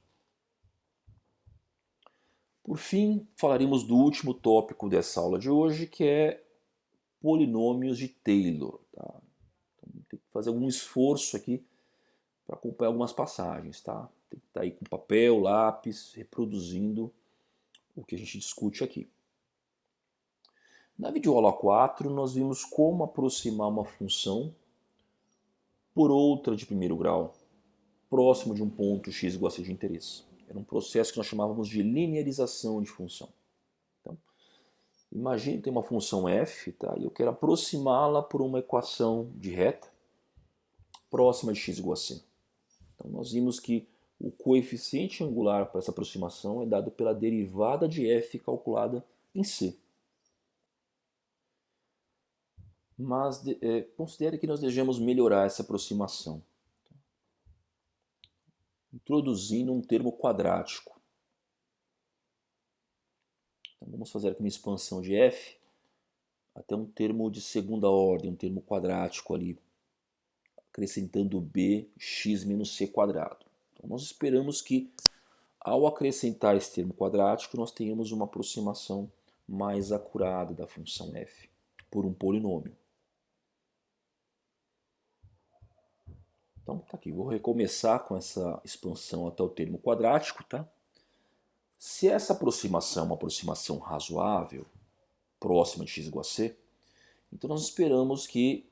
Por fim, falaremos do último tópico dessa aula de hoje, que é polinômios de Taylor. Tá? Então, tem que fazer algum esforço aqui para acompanhar algumas passagens. Tá? Tem que estar aí com papel, lápis, reproduzindo o que a gente discute aqui. Na videoaula 4, nós vimos como aproximar uma função por outra de primeiro grau, próximo de um ponto x igual a c de interesse. Era um processo que nós chamávamos de linearização de função. Então, imagine que tem uma função f, tá? E eu quero aproximá-la por uma equação de reta próxima de x igual a c. Então, nós vimos que o coeficiente angular para essa aproximação é dado pela derivada de f calculada em c. Mas considere que nós desejamos melhorar essa aproximação, introduzindo um termo quadrático. Então, vamos fazer aqui uma expansão de f até um termo de segunda ordem, um termo quadrático ali, acrescentando b x menos c quadrado. Então, nós esperamos que, ao acrescentar esse termo quadrático, nós tenhamos uma aproximação mais acurada da função f por um polinômio. Então, tá aqui, vou recomeçar com essa expansão até o termo quadrático, tá? Se essa aproximação é uma aproximação razoável, próxima de x igual a c, então nós esperamos que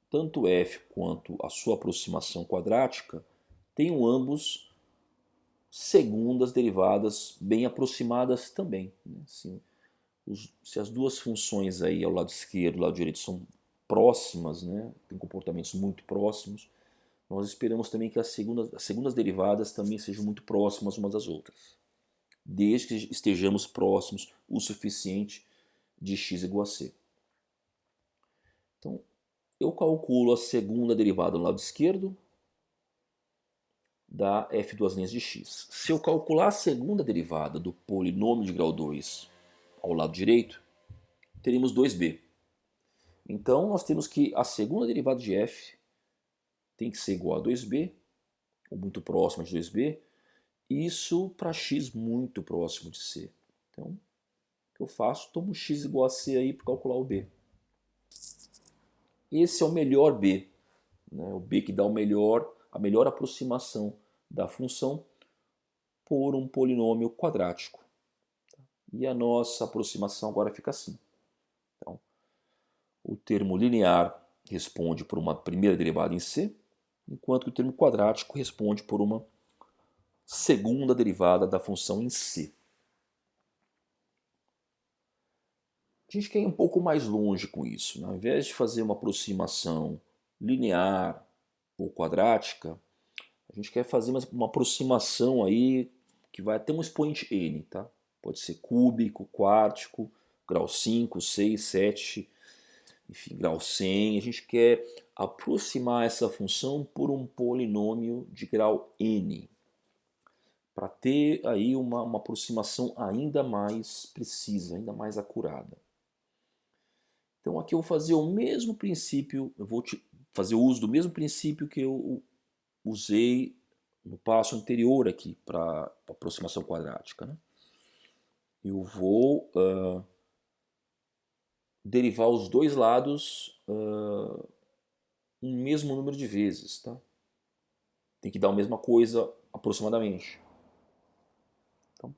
tanto f quanto a sua aproximação quadrática tenham ambos segundas derivadas bem aproximadas também. Né? Se as duas funções aí ao lado esquerdo e ao lado direito são próximas, né? Tem comportamentos muito próximos, nós esperamos também que as segundas derivadas também sejam muito próximas umas das outras, desde que estejamos próximos o suficiente de x igual a c. Então, eu calculo a segunda derivada no lado esquerdo da f duas linhas de x. Se eu calcular a segunda derivada do polinômio de grau 2 ao lado direito, teríamos 2b. Então, nós temos que a segunda derivada de f tem que ser igual a 2b, ou muito próxima de 2b, isso para x muito próximo de c. Então, o que eu faço? Tomo x igual a c aí para calcular o b. Esse é o melhor b, né? O b que dá a melhor aproximação da função por um polinômio quadrático. E a nossa aproximação agora fica assim. Então, o termo linear responde por uma primeira derivada em c, enquanto que o termo quadrático responde por uma segunda derivada da função em c. A gente quer ir um pouco mais longe com isso, né? Ao invés de fazer uma aproximação linear ou quadrática, a gente quer fazer uma aproximação aí que vai até um expoente n, tá? Pode ser cúbico, quartico, grau 5, 6, 7, enfim, grau 100. A gente quer aproximar essa função por um polinômio de grau n. para ter aí uma aproximação ainda mais precisa, ainda mais acurada. Então aqui eu vou fazer o mesmo princípio, eu vou fazer uso do mesmo princípio que eu usei no passo anterior aqui para aproximação quadrática, né? Eu vou derivar os dois lados um mesmo número de vezes, tá? Tem que dar a mesma coisa aproximadamente. Então,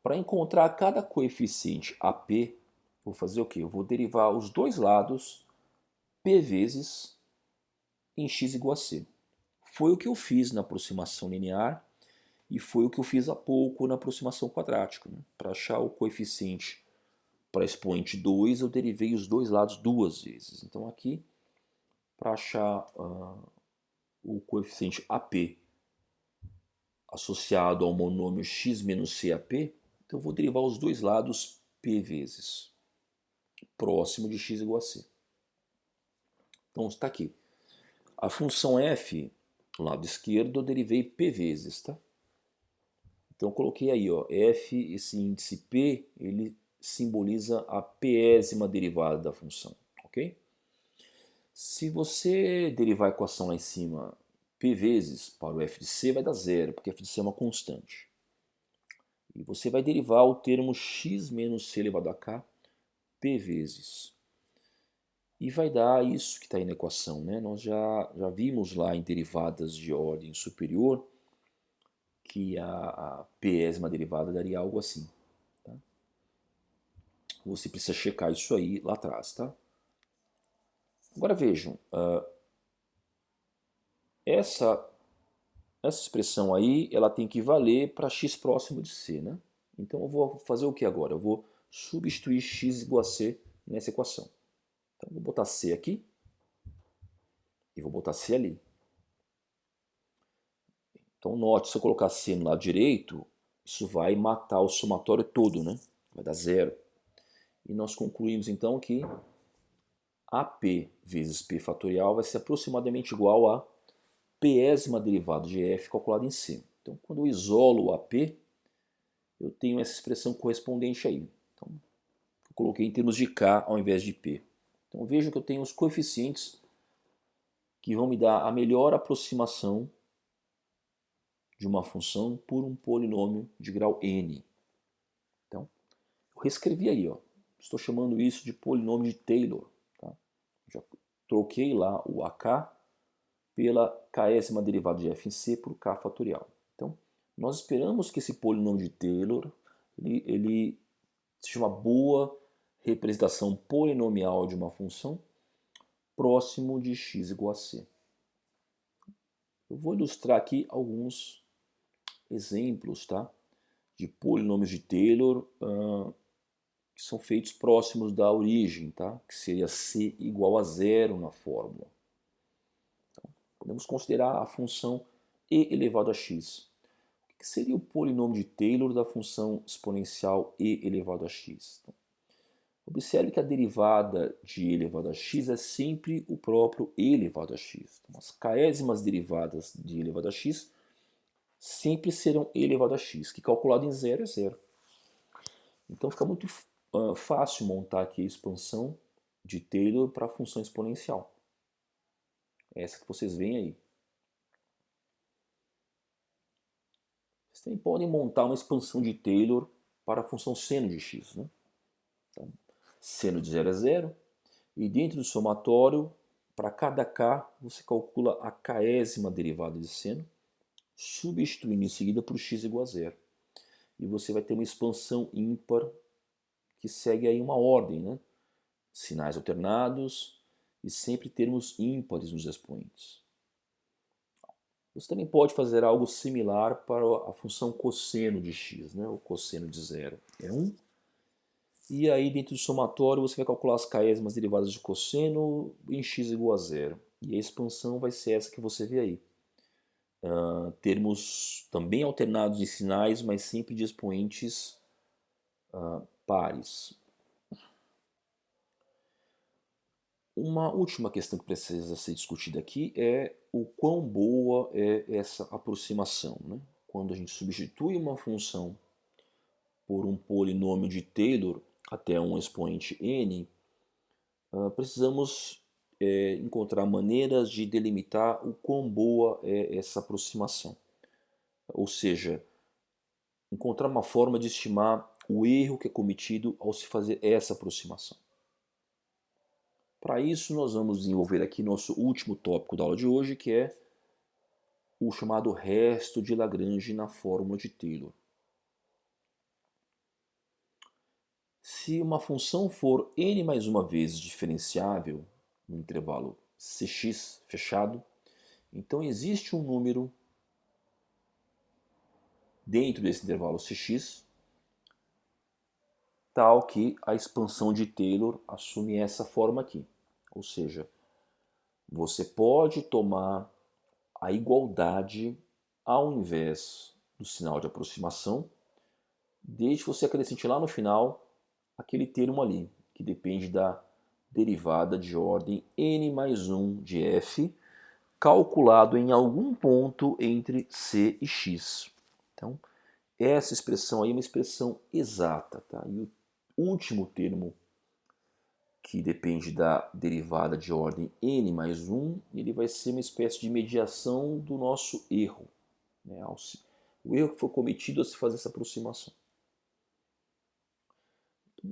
para encontrar cada coeficiente AP, vou fazer o quê? Eu vou derivar os dois lados P vezes em x igual a C. Foi o que eu fiz na aproximação linear e foi o que eu fiz há pouco na aproximação quadrática, né? Para achar o coeficiente para expoente 2, eu derivei os dois lados duas vezes. Então aqui, para achar o coeficiente AP associado ao monômio x menos CAP, então eu vou derivar os dois lados P vezes, próximo de x igual a C. Então está aqui. A função f, do lado esquerdo, eu derivei P vezes, tá? Então eu coloquei aí, ó, f, esse índice P, ele simboliza a pésima derivada da função, ok? Se você derivar a equação lá em cima P vezes para o f de c, vai dar zero, porque f de c é uma constante. E você vai derivar o termo x menos c elevado a k P vezes. E vai dar isso que está aí na equação, né? Nós já vimos lá em derivadas de ordem superior que a pésima derivada daria algo assim. Tá? Você precisa checar isso aí lá atrás, tá? Agora vejam, essa expressão aí, ela tem que valer para x próximo de c, né? Então eu vou fazer o que agora? Eu vou substituir x igual a c nessa equação. Então eu vou botar c aqui e vou botar c ali. Então note, se eu colocar c no lado direito, isso vai matar o somatório todo, né? Vai dar zero. E nós concluímos então que AP vezes P fatorial vai ser aproximadamente igual a pésima derivada de f calculada em C. Então, quando eu isolo o AP, eu tenho essa expressão correspondente aí. Então, eu coloquei em termos de K ao invés de P. Então, vejo que eu tenho os coeficientes que vão me dar a melhor aproximação de uma função por um polinômio de grau n. Então, eu reescrevi aí, ó. Estou chamando isso de polinômio de Taylor. Tá? Já troquei lá o AK pela késima derivada de f em c por k fatorial. Então, nós esperamos que esse polinômio de Taylor ele seja uma boa representação polinomial de uma função próximo de x igual a c. Eu vou ilustrar aqui alguns exemplos, tá, de polinômios de Taylor que são feitos próximos da origem, tá, que seria c igual a zero na fórmula. Então, podemos considerar a função e elevado a x. O que seria o polinômio de Taylor da função exponencial e elevado a x? Então, observe que a derivada de e elevado a x é sempre o próprio e elevado a x. Então, as késimas derivadas de e elevado a x sempre serão e elevado a x, que calculado em zero é zero. Então fica muito fácil montar aqui a expansão de Taylor para a função exponencial. Essa que vocês veem aí. Vocês também podem montar uma expansão de Taylor para a função seno de x. Né? Então, seno de 0 é 0. E dentro do somatório, para cada k, você calcula a késima derivada de seno, substituindo em seguida por x igual a 0. E você vai ter uma expansão ímpar que segue aí uma ordem, né? Sinais alternados e sempre termos ímpares nos expoentes. Você também pode fazer algo similar para a função cosseno de x, né? O cosseno de 0 é 1. E aí dentro do somatório você vai calcular as késimas derivadas de cosseno em x igual a 0. E a expansão vai ser essa que você vê aí. Termos também alternados em sinais, mas sempre de expoentes pares. Uma última questão que precisa ser discutida aqui é o quão boa é essa aproximação, né? quando a gente substitui uma função por um polinômio de Taylor até um expoente n, precisamos encontrar maneiras de delimitar o quão boa é essa aproximação. Ou seja, encontrar uma forma de estimar o erro que é cometido ao se fazer essa aproximação. Para isso, nós vamos desenvolver aqui nosso último tópico da aula de hoje, que é o chamado resto de Lagrange na fórmula de Taylor. Se uma função for n mais uma vezes diferenciável no intervalo cx fechado, então existe um número dentro desse intervalo cx tal que a expansão de Taylor assume essa forma aqui. Ou seja, você pode tomar a igualdade ao invés do sinal de aproximação, desde que você acrescente lá no final aquele termo ali, que depende da derivada de ordem n mais 1 de f, calculado em algum ponto entre c e x. Então, essa expressão aí é uma expressão exata. Tá? E o último termo, que depende da derivada de ordem n mais 1, ele vai ser uma espécie de mediação do nosso erro. Né? O erro que foi cometido a se fazer essa aproximação.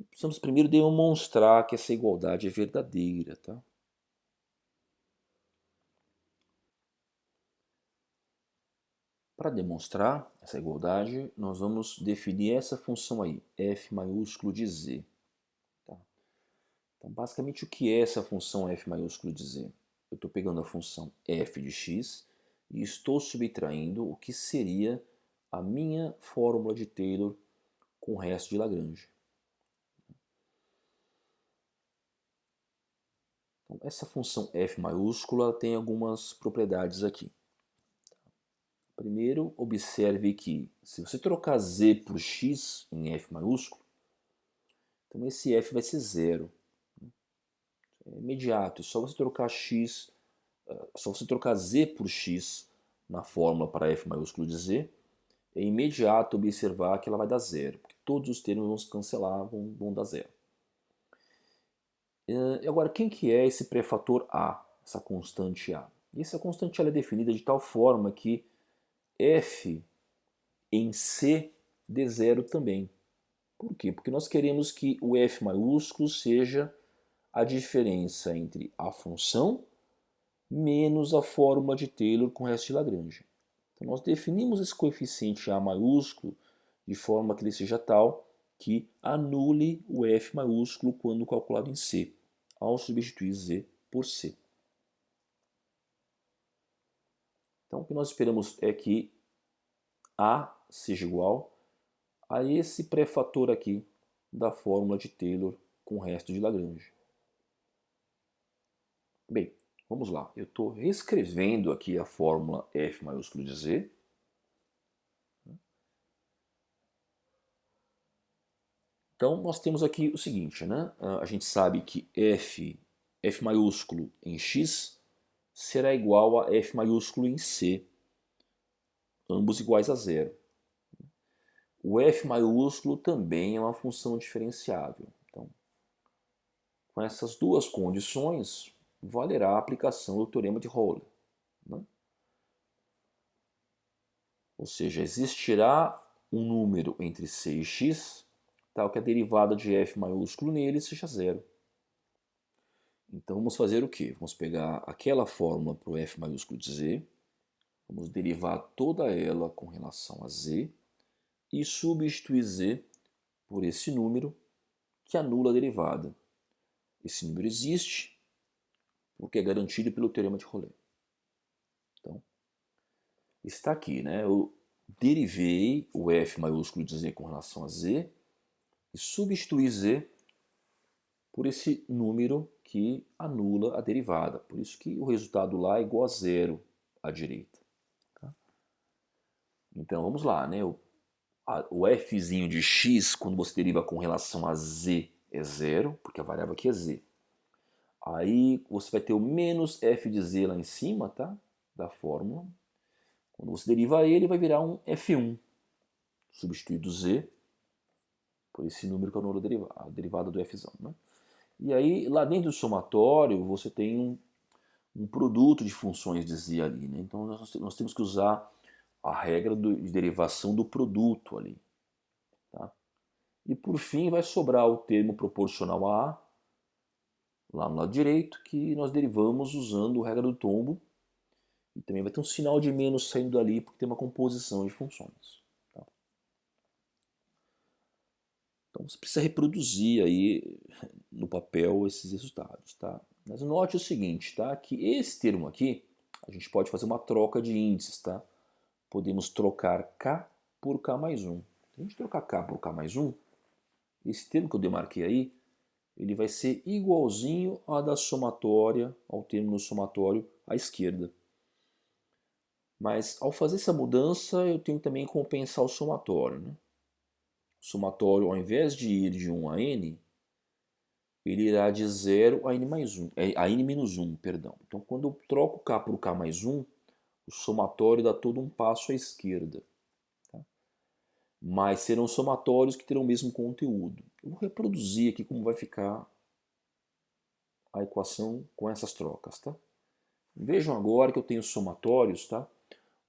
Precisamos primeiro demonstrar que essa igualdade é verdadeira. Tá? Para demonstrar essa igualdade, nós vamos definir essa função aí, f maiúsculo de z. Tá? Então, basicamente, o que é essa função f maiúsculo de z? Eu estou pegando a função f de x e estou subtraindo o que seria a minha fórmula de Taylor com o resto de Lagrange. Então, essa função f maiúscula tem algumas propriedades aqui. Primeiro, observe que se você trocar z por x em f maiúsculo, então esse f vai ser zero. É imediato, é só você trocar x, só você trocar z por x na fórmula para f maiúsculo de z, é imediato observar que ela vai dar zero, porque todos os termos vão se cancelar, vão dar zero. E agora, quem que é esse pré-fator a, essa constante a? E essa constante ela é definida de tal forma que f em c dê zero também. Por quê? Porque nós queremos que o f maiúsculo seja a diferença entre a função menos a fórmula de Taylor com o resto de Lagrange. Então nós definimos esse coeficiente a maiúsculo de forma que ele seja tal que anule o f maiúsculo quando calculado em c, ao substituir z por c. Então o que nós esperamos é que a seja igual a esse pré-fator aqui da fórmula de Taylor com o resto de Lagrange. Bem, vamos lá. Eu estou reescrevendo aqui a fórmula f maiúsculo de z. Então, nós temos aqui o seguinte, né? A gente sabe que f maiúsculo em x será igual a f maiúsculo em c, ambos iguais a zero. O f maiúsculo também é uma função diferenciável. Então, com essas duas condições, valerá a aplicação do teorema de Euler. Né? Ou seja, existirá um número entre c e x, tal que a derivada de f maiúsculo nele seja zero. Então vamos fazer o quê? Vamos pegar aquela fórmula para o f maiúsculo de z, vamos derivar toda ela com relação a z e substituir z por esse número que anula a derivada. Esse número existe porque é garantido pelo teorema de Euler. Então, está aqui, né? Eu derivei o f maiúsculo de z com relação a z e substituí z por esse número que anula a derivada. Por isso que o resultado lá é igual a zero à direita. Tá? Então vamos lá, né? O fzinho de x, quando você deriva com relação a z, é zero, porque a variável aqui é z. Aí você vai ter o menos f de z lá em cima, tá? Da fórmula. Quando você deriva ele, vai virar um F1. Substituído Z por esse número que é o número a derivada do Fzão, né? E aí, lá dentro do somatório, você tem um produto de funções de Z ali, né? Então nós temos que usar a regra de derivação do produto ali. Tá? E por fim vai sobrar o termo proporcional a A, lá no lado direito, que nós derivamos usando a regra do tombo. E também vai ter um sinal de menos saindo dali, porque tem uma composição de funções. Tá? Então você precisa reproduzir aí no papel esses resultados. Tá? Mas note o seguinte, tá? Que esse termo aqui, a gente pode fazer uma troca de índices. Tá? Podemos trocar K por K mais 1. Se a gente trocar K por K mais 1, esse termo que eu demarquei aí, ele vai ser igualzinho a da somatória, ao termo no somatório à esquerda. Mas ao fazer essa mudança, eu tenho também que compensar o somatório. Né? O somatório, ao invés de ir de 1 a n, ele irá de 0 a n mais 1, a n menos 1, perdão. Então, quando eu troco K por K mais 1, o somatório dá todo um passo à esquerda. Tá? Mas serão somatórios que terão o mesmo conteúdo. Eu vou reproduzir aqui como vai ficar a equação com essas trocas. Tá? Vejam agora que eu tenho somatórios, tá?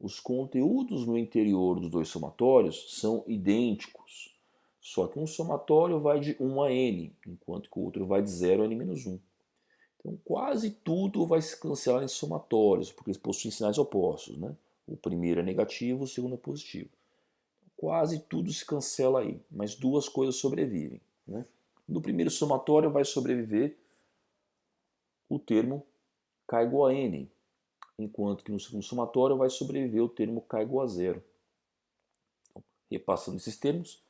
Os conteúdos no interior dos dois somatórios são idênticos, só que um somatório vai de 1 a n, enquanto que o outro vai de 0 a n menos 1. Então quase tudo vai se cancelar em somatórios, porque eles possuem sinais opostos. Né? O primeiro é negativo, o segundo é positivo. Quase tudo se cancela aí, mas duas coisas sobrevivem. Né? No primeiro somatório vai sobreviver o termo k igual a n, enquanto que no segundo somatório vai sobreviver o termo k igual a 0. Então, repassando esses termos,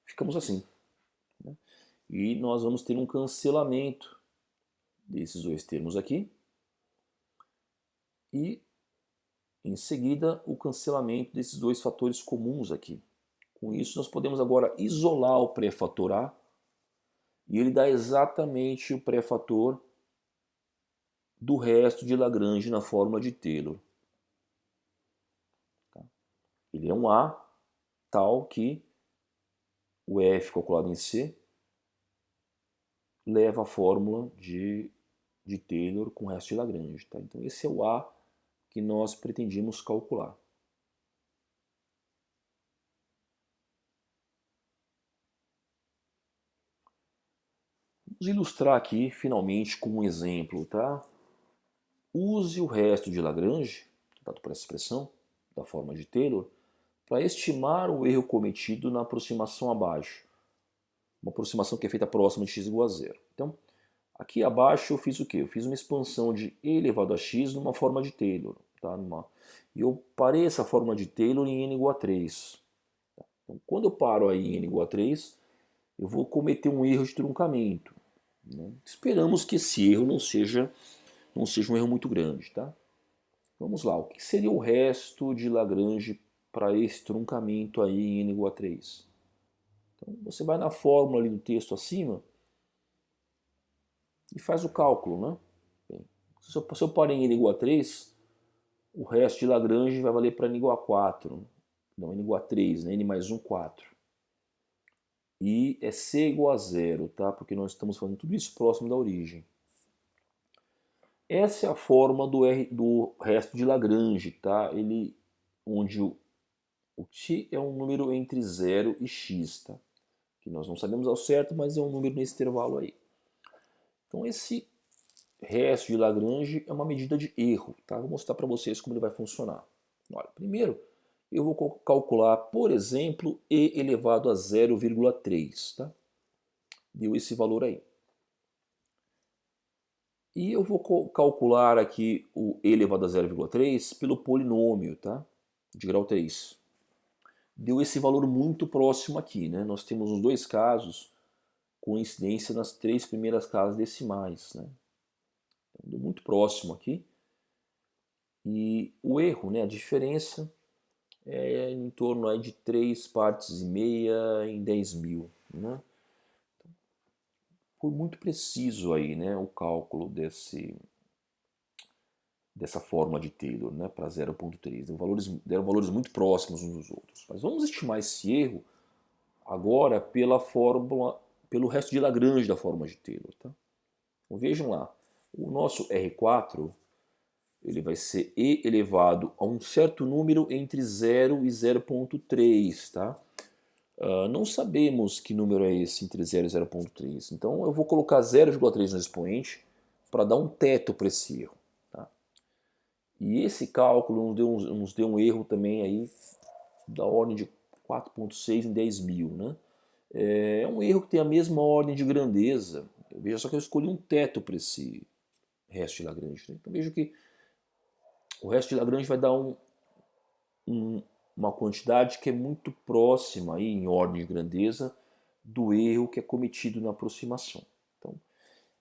ficamos assim. Né? E nós vamos ter um cancelamento desses dois termos aqui. E, em seguida, o cancelamento desses dois fatores comuns aqui. Com isso, nós podemos agora isolar o pré-fator A, e ele dá exatamente o pré-fator do resto de Lagrange na fórmula de Taylor. Ele é um A tal que o F calculado em C leva a fórmula de Taylor com o resto de Lagrange. Tá? Então esse é o A que nós pretendíamos calcular. Vamos ilustrar aqui finalmente com um exemplo. Tá? Use o resto de Lagrange, dado por essa expressão, da forma de Taylor, para estimar o erro cometido na aproximação abaixo. Uma aproximação que é feita próxima de x igual a zero. Então, aqui abaixo eu fiz o quê? Eu fiz uma expansão de e elevado a x numa forma de Taylor. Tá? E eu parei essa forma de Taylor em n igual a 3. Então, quando eu paro aí em n igual a 3, eu vou cometer um erro de truncamento. Né? Esperamos que esse erro não seja um erro muito grande. Tá? Vamos lá, o que seria o resto de Lagrange para esse truncamento aí em n igual a 3? Então, você vai na fórmula ali do texto acima e faz o cálculo. Né? Bem, se eu paro em n igual a 3, o resto de Lagrange vai valer para n igual a 4. Não, n igual a 3, né? n mais 1, 4. E é c igual a 0, tá? Porque nós estamos fazendo tudo isso próximo da origem. Essa é a forma do resto de Lagrange, tá? Onde o t é um número entre 0 e x, tá? Que nós não sabemos ao certo, mas é um número nesse intervalo aí. Então esse resto de Lagrange é uma medida de erro, tá? Vou mostrar para vocês como ele vai funcionar. Olha, primeiro eu vou calcular, por exemplo, e elevado a 0,3, tá? Deu esse valor aí. E eu vou calcular aqui o e elevado a 0,3 pelo polinômio, tá? De grau 3. Deu esse valor muito próximo aqui, né? Nós temos os dois casos com incidência nas três primeiras casas decimais, né? Então, deu muito próximo aqui. E o erro, né, a diferença, é em torno aí de 3 partes e meia em 10.000. Né? Foi muito preciso aí, né, o cálculo dessa fórmula de Taylor, né, para 0,3. Deram valores muito próximos uns dos outros. Mas vamos estimar esse erro agora pelo resto de Lagrange da fórmula de Taylor. Tá? Então vejam lá, o nosso R4 ele vai ser E elevado a um certo número entre 0 e 0,3. Tá? Não sabemos que número é esse entre 0 e 0,3. Então eu vou colocar 0,3 no expoente para dar um teto para esse erro. Tá? E esse cálculo nos deu um erro também aí da ordem de 4,6 em 10.000. Né? É um erro que tem a mesma ordem de grandeza. Veja só que eu escolhi um teto para esse resto de Lagrange. Né? Então veja que o resto de Lagrange vai dar uma quantidade que é muito próxima aí, em ordem de grandeza do erro que é cometido na aproximação. Então,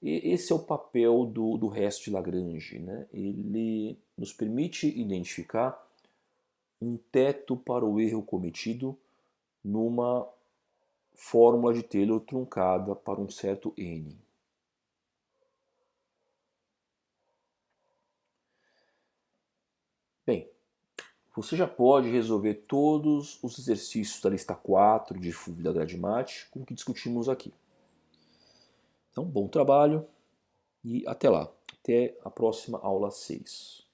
esse é o papel do resto de Lagrange. Né? Ele nos permite identificar um teto para o erro cometido numa fórmula de Taylor truncada para um certo n. Bem, você já pode resolver todos os exercícios da lista 4 de FUV da GradMat com o que discutimos aqui. Então, bom trabalho e até lá. Até a próxima aula 6.